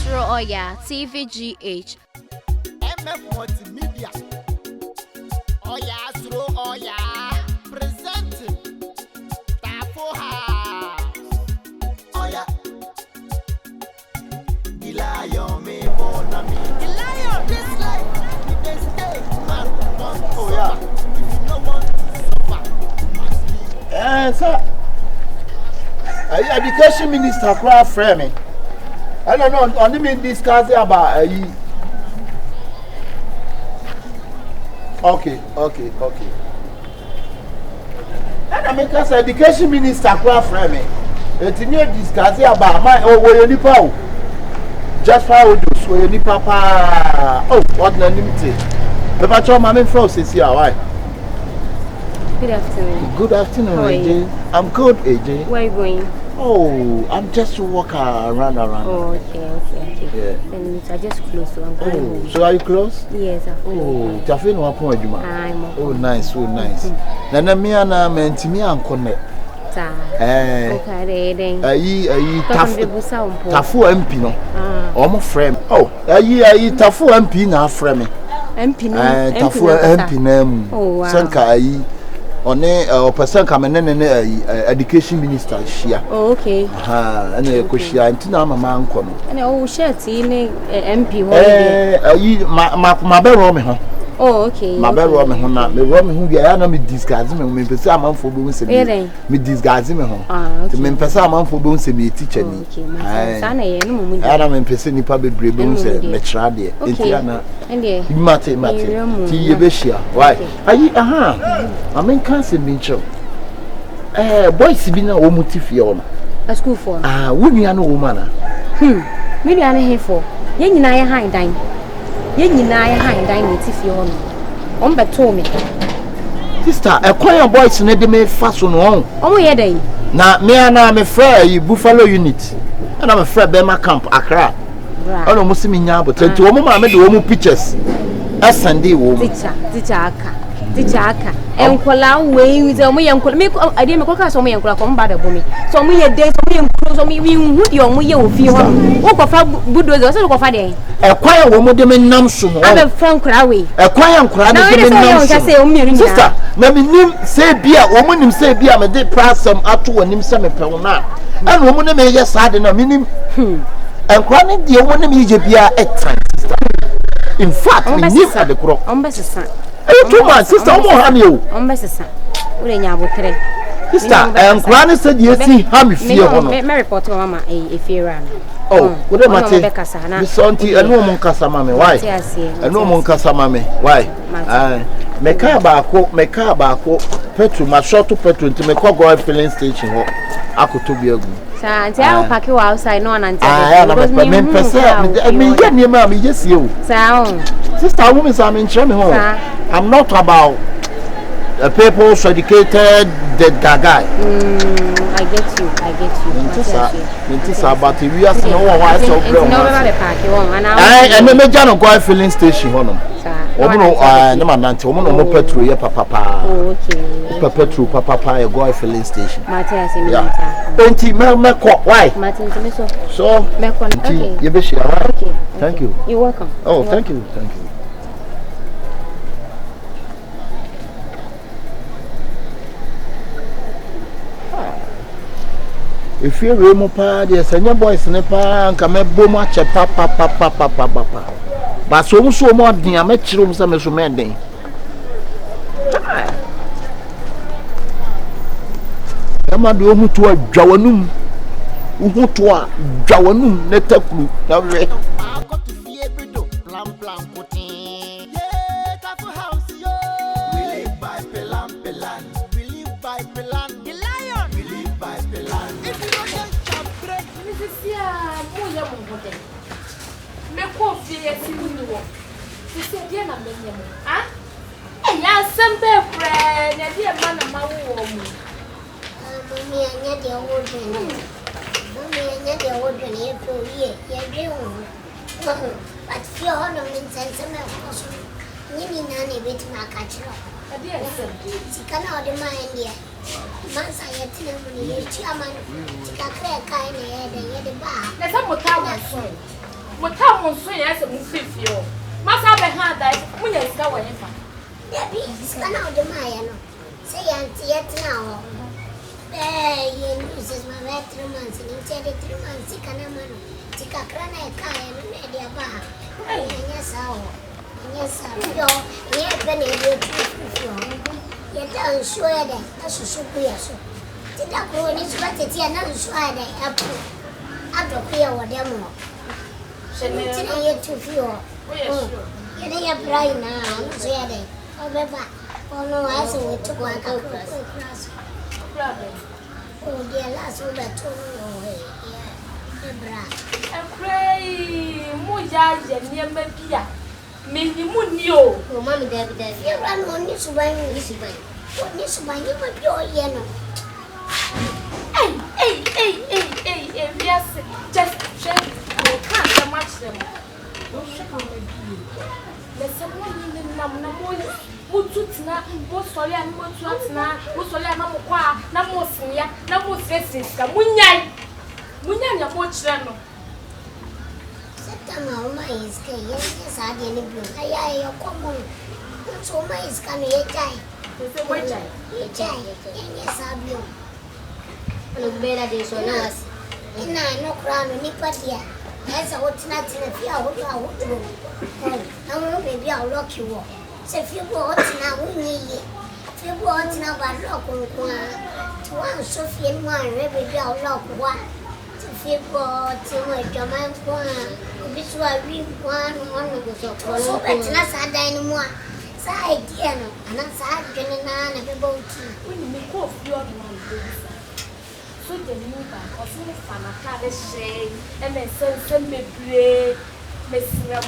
Suro Oyaa, Tvgh. MF Multimedia. Oyaa, Suro Oyaa. Presenting TAFO. Oyaa. The lion me born me. The lion this life. This day man want to suffer. If you no want to suffer, sir. Education Minister crowd framing. I don't know, only me discussing about Okay. And I make us Education Minister crowd framing. It's new discussing about my where you nipa. Just how do so you nipa pa. Oh, what na limited. The patrol mama frost is here, why? Good afternoon. Good afternoon, How are AJ. you? I'm good, AJ. Where are you going? Oh, I'm just walking around. Oh, okay. Yeah. Then I just close, so I'm going home. So are you close? Yes, I'm Oh, Tafi no appoint you, I'm Oh, nice. Nana me ana mentimi ankone. Okay, then. Tafu MP no. Omo frame. Oh, Tafu MP na frame. MP no. Tafu MP na mu. Oh, wow. Sanka one person come education minister shia. Oh, okay. And ko shia ntina mama anko no. And oh, shirt ni MP ho. Ma be ro me ho. Oh, okay. Ma be ro me ho na me ro me ho bia na me disguise me pese amanfo be unse me disguise me ho. Okay. Me pese amanfo be unse me teacher ni. Okay. Sa na ye no mu. Ana me pese nipa bebre be unse me tra de. Enti ana. Ende. Mate. Ti ye be shia. Why? Amen can say me cho. Boys bi na wo mutifie o no. A school for. Wo nua no wo mana. Me nua na he for. Ye nyina ye han dan. Ye nyina ye han dan mutifie o no. On beto me. Sister, kwaya boys na de me fa so no on. Omo ye dan. Na me ana me frɛ Buffalo unit. Ana me frɛ Bema camp Accra. Ono musimi nya abote nti wo ma me de wo mu pictures. Sunday wo mu. Teacher aka. Enkola we ze omo ye enkola me ade me koka so omo ye enkola ko mba da bomi. So omo ye dey so omo ye enkola so omo wi hu de omo ye ofi ho. Wo ko fa budoze so ko fa dey. Kwaya wo mu de me nam so ho. Abe fan kura we. Kwaya nkura de me nam so. Sister, na me nim say bia wo mu nim say bia me de prasam ato wonim se me pe wo na. Ana wo mu ne me ye saade na me nim. Nkura ne de wo ne me je bia etan sister. In fact, me nim ade kro. Ombesesa. Too much, sister. Ombesesa. Ure nya botre. Sister, nkura ne said you see how me feel hono. Me report mama efira. Oh, what am I saying? This auntie, eno mo nkasa mame. Why? Eno mo nkasa mame. Why? Me car baako petrol ma short to petrol nti me call go filling station ho. Akoto bi agu. Sa anti I park you outside no na anti. Me pese me ye niam me yesie o. Sa sister woman say me nche me ho. I'm not about people educated the guy. I get you. It's about we are no one so bro. No be park you and and me jano go filling station ho no. Omo no na manante omo no petrol ye papa. Oh okay. Petrol papa ye go filling station. Matthias me. Enti me ko why? Martin me so. So me ko okay. You be sure right? Okay. Thank you. You're welcome. Oh, thank you. If you remove there's any boys in the park, and me boom at papa. But so more than I met you some so many. Am I doing to a Jawanum? Who to a Jawanum, Netaklu, What time on so yes, and fifty. Must have a hand that Munya is going for. Debbie, it's gone out of my say auntie yet now. You use my vet 3 months and you tell it 3 months. You can take a crana car and media bar. Yes, yes, yet when you yet I'm sure that that's a super. Did that go in his right at another side? I don't care what demo. Sitting here to feel. You didn't apply now, say it. Oh, no, I said we took one across. Oh, dear, last one that told me, yeah, and pray, Moya, near Mepia. Maybe Munio. oh, Mammy, Debbie, you run on this way, this way. What this way, you might be all yellow. Hey, yes, just check. You can't so much them. Don't shake on the view. There's someone in the number. Mututina, Mosolia, Mutuatina, Mosolia, Namoqua, Namosia, Namosesiska, Munyai, Munyanya, Mochano. September, my is gay, yes, I didn't blue. I am common. So my is coming a tie. Yes, I blue. Look better than so nice. And I no crown, Nipatia. Yes, I would not in a few hours. Oh, maybe I'll lock you up. So if you go out now, we need it. If you go out now, but lock to one Sophie and one, maybe I'll lock one. If you go out to my German one, this will be one of the so it's not sad anymore. Side, and I'm sad, and a boat. When you make off your man, so the new bank or some fun, a car shade, and then send me play. Miss Ram,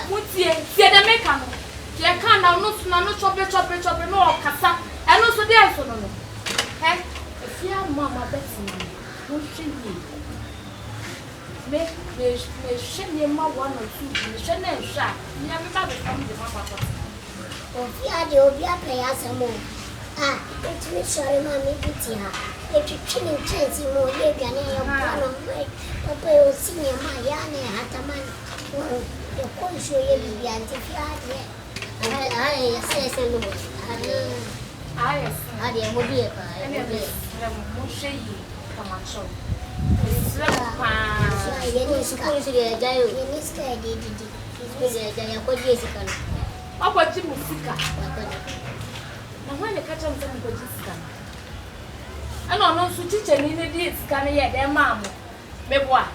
what's the American? You can't now no chop, no cassa, and also there so no. Hey, if you are Mamma Betsy, who should be? Make Shenny Ma 1 or 2, Shenny Sharp, you have never come to Mamma. Oh, yeah, you'll be a player some more. Ah, it's me, sorry, Mammy, Bitty. If you killing chance, you know, you're going to Opo senior Mayane Hataman. The whole show you be anti-fiat. I say, I am would be a Moshe, come on, show. What about Jimmy Sika? Now, when the catch on some good scan. I don't know, so teacher needed it, scanning yet, their mamma. Me boa.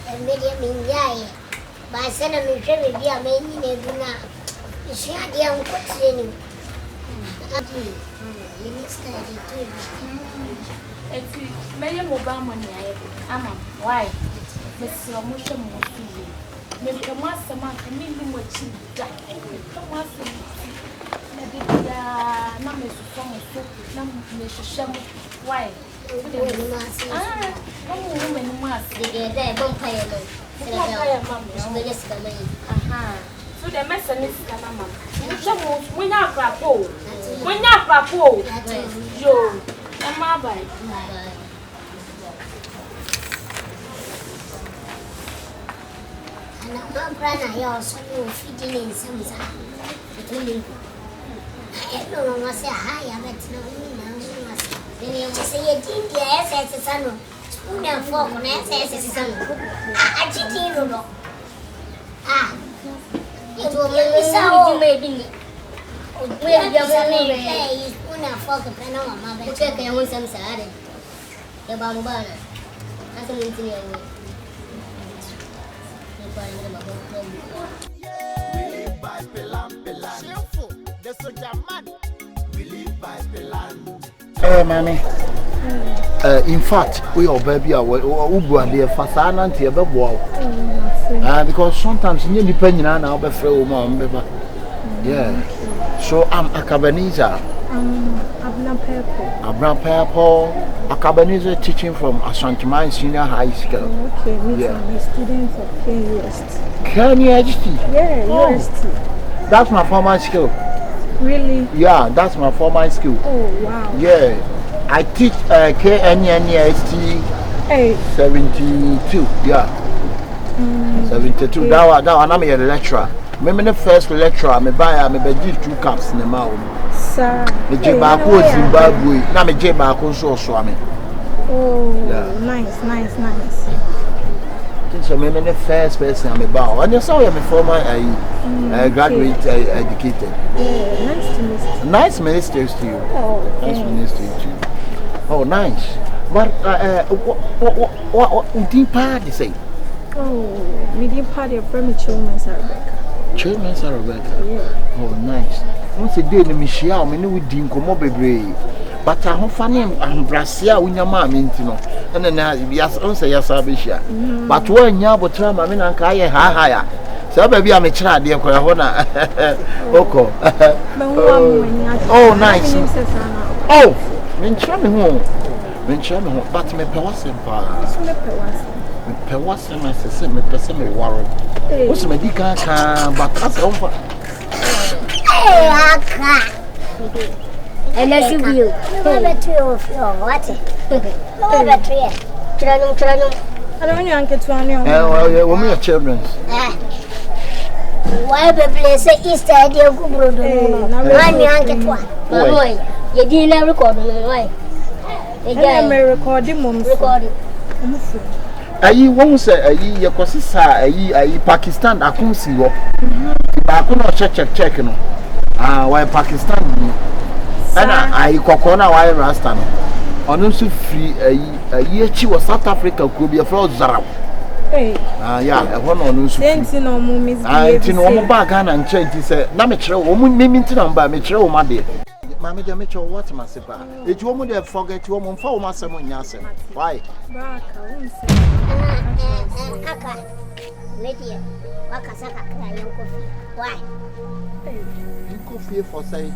And medium in Yay. By sending me very dear making a dinner. You see, I am continuing. You need study too. It's Mary Obama. Why? Miss Motion Mosu. Maybe a master man can mean him what she died. Come on, Mamma is from a soap, Mr. Shem. Why? No woman must get there, vampire. So the messer is Canama. When I crapo, when I crapo, Joe, and my bike. And I'm not also feeding in some side. I don't know, I say hi, I bet no. You say you didn't get as a son. Spoon and fork on as a son. I didn't know. Ah, it will be so maybe. We're just spoon and fork of Panama, my check and with some side. The Bambana. That's an interior. We live by Pelam. SHIFO, the soldier man. We live by Pelam. Mammy. In fact, we are baby, Ubu and the Fasana and Tiabe. Because sometimes you depend on our before mom. Yeah. So I'm ACABENEZER. Abram Purple. ACABENEZER teaching from Ashantiman Senior High School. Okay, me I'm a student of KUST. KUST? Yeah, university. That's my former school. Really? Yeah, that's my former school. Oh, wow. Yeah. I teach KNUST 72, yeah. 72. That one I'm a lecturer. Me the first lecturer, me buy me give 2 cups in the mouth. Sir. Me je ba ko Zimbabwe, na me je ba ko so me. Oh, nice. So me the first person I'm about. And you saw me former graduate educated. Nice ministers to you. Oh, nice ministers to you. Oh, nice. But what deep party say? Oh, we didn't party of premature Rebecca. Children's Rebecca. Yeah. Oh, nice. Once a day, the Michelle, me no din komo bebre. But I funny and Brasia when your mom into and then yes, answer yes, Abisha. But when you have a term, I mean, I can't hire. So, baby, I'm a child, dear Corona. Oko. Oh, nice. Oh, mention me home. But me pewasem pa. Me pewasem asese me pese me waro. What's me di kan but as on fa. Hey, aka. And let's see you. What? Tranum. I don't know uncle to any. Well, we are children. Why be place Easter idea go bro do. Run me uncle to one. Boy, you didn't record me why? I'm recording mom. Ayi won say ayi yakosisa ayi Pakistan akunsi wo. Ba ko no check no. Why Pakistan ni. Ana ayi kokona why Rasta no. Onu so free ayi echi wo South Africa ko bi afro Zarab. Yeah, e ho no onu so. Senti no mo miss. Nti no mo ba Ghana nche nti say na me kire wo mo mimi nti na mba me kire wo ma de. Mama dey make sure what masepa. Eji wo mo dey forget wo mo mfa wo masem nya asem. Why? Braka, won say. Aka. Lady, waka saka kra yon kofi. Why? You coffee for say.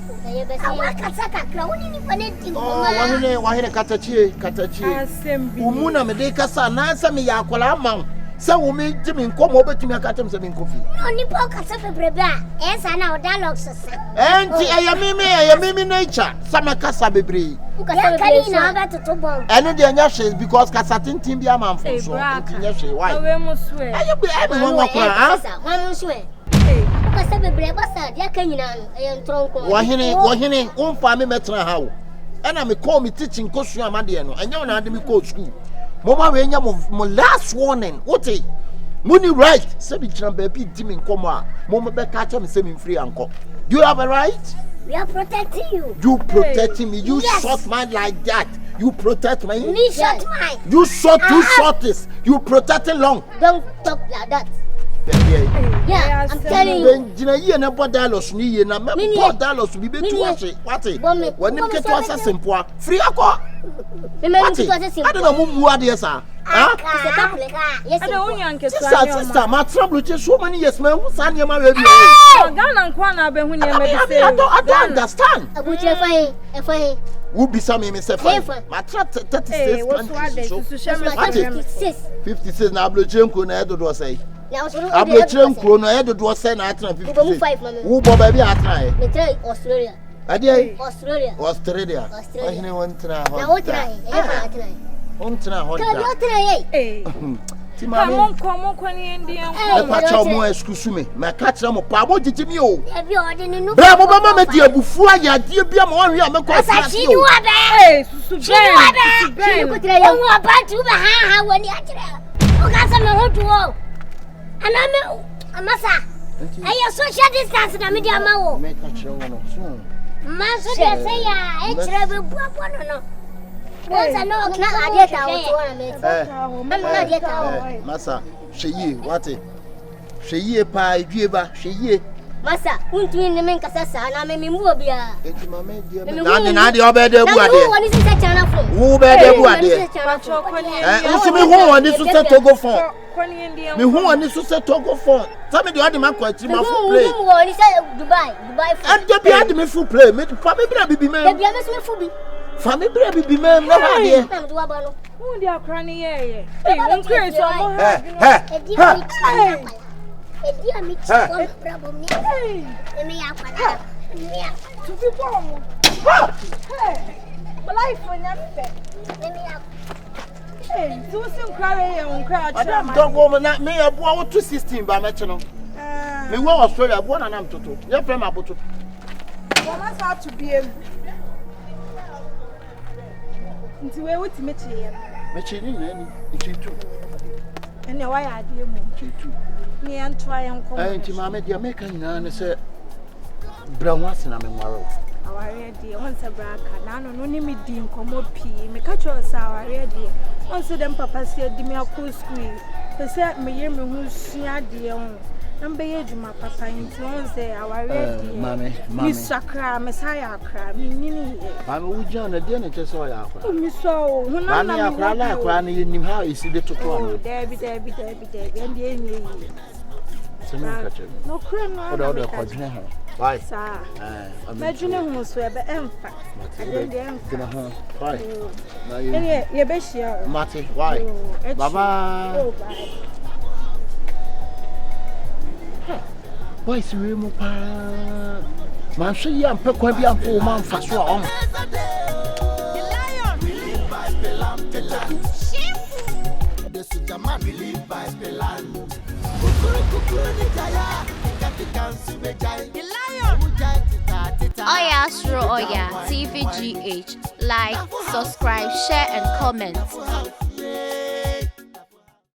Waka saka kra woni ni fane di Oh, wahine katachie. Umuna me dey kasa na asa me ya akwala man. Say wo me jimi nkomo obetumi akatem say me nkofi. Oni po kasa bebrebe a esa na o dialogue sesa. Enti ayamimi nature sama kasa bebre. Ya kani na aba to bomb. Eno de anya hwe because kasa tintin bi ama mfo so. Enti nya hwe why? We mo swear. Ayo be ebe won wakora ha. Wan mo swear. Kasa bebre basa dia kan nyina e ntronko. Wahine wonfa me metra ha wo. Ena me call me teaching kosu amade no. Anya na ade me call school. Mama we nya mo last warning. Wote money right say be tran baby di me nkomo a mo be ka cha me say me free anko. Do you have a right? We are protecting you. You protecting me. You shot mine like that. You protect my. Me shot mine. You shot two shorties. You protecting long. Don't talk like that. Yeah, I'm telling you. Then jina ye na $4 ni ye na me $4 bi betu ase. Wate. When you get to us simple. Free akọ. I don't know mu ade sa. Ah? Yes. I don't uncle to Sister, my trouble so many years man who san yema we bi. Ghana nkwa na be hu ne me say. I don't understand. Abuche fine. Who be some me say fine. My trap 36 countries. So 56 na abloche na edodo say. Abloche nko no edodo say na atra 56. Who bo ba bi atra e? Me try Australia. Ade Australia. Ahine won tra ho. Na wo try. On tra ho. Ka yo try eh. Ti mama. Mon ko ni ndian. E pa cha mo excuse me. Me ka tra mo pa mo jiji mi o. E bi ode ni nu. Bra mo ba ma me di abufu aya di bia mo wan wi a me ko asa asi shinu o. abe. Susu Ben. Shinu ko try yo. Won ba tu ba ha woni a kire. O ka sa me ho tu o. Ana me amasa. Ayo social distance na me di ama wo. Me ka tra wo no. So. Maso de say ya e kire be buapo no. Once I know na adieta wo to na me. Na adieta wo. Masa, hweye, wate. Hweye pa edwie ba, hweye. Masa, untu ni men kasa sa na me mu obia. Enti mama die. Na de obede bu ade. Na woni se chana fo. Wo obede bu ade. Nsi me hu woni so se Togo phone. Me hu woni so se Togo phone. Tell me the ade ma kwati ma full play. Me woni se Dubai phone. And dey be ade me full play. Me pa me bra bibi me. Dey be me so full bi. Fa me bra bibi me na ba de. Na do aba no. Who dey akra ni ye. Won kre so mo Hey. Edi ami chi ko problem ni. Me ya kwala. Me ya. to be born. Hey, my life will not be. Me ya. Hey, so soon cry on cry. Madam, don't go na me abo to 16 ba me che no. Me wo Australia abo na nam toto. Your friend aboto. Mama start to be able. Nti we wuti me che ye. Me che ni na ni chitu. Ene wa ya ade mu. Chitu. Ni antwa ye nko. Nti mama dia make nyina ne se bra ho asena me nwaro. Aware de won se braka na no ni me di nkomo pii me ka cho sa aware de won se dem papa se di me akọ school se me ye me hu sua de won nbe ye djuma papa nti won se aware de mama mi sakra me sa ya akra mi nini ye mama wo jan na de na che so ya akra mi so hu na na akra la akra na ye nim ha isi de toto oh debi ndi enye yi se no ka che no kra no oda ko dwene ha why sa medjune hu so ebe emfa ade emfa gina ha why na ye be share mate why baba oh bye why si we mu pa man so yi ampe kwa bi amfo man fa so a on Oyaa, Suro, Oyaa, TVGH. Like, subscribe, share, and comment.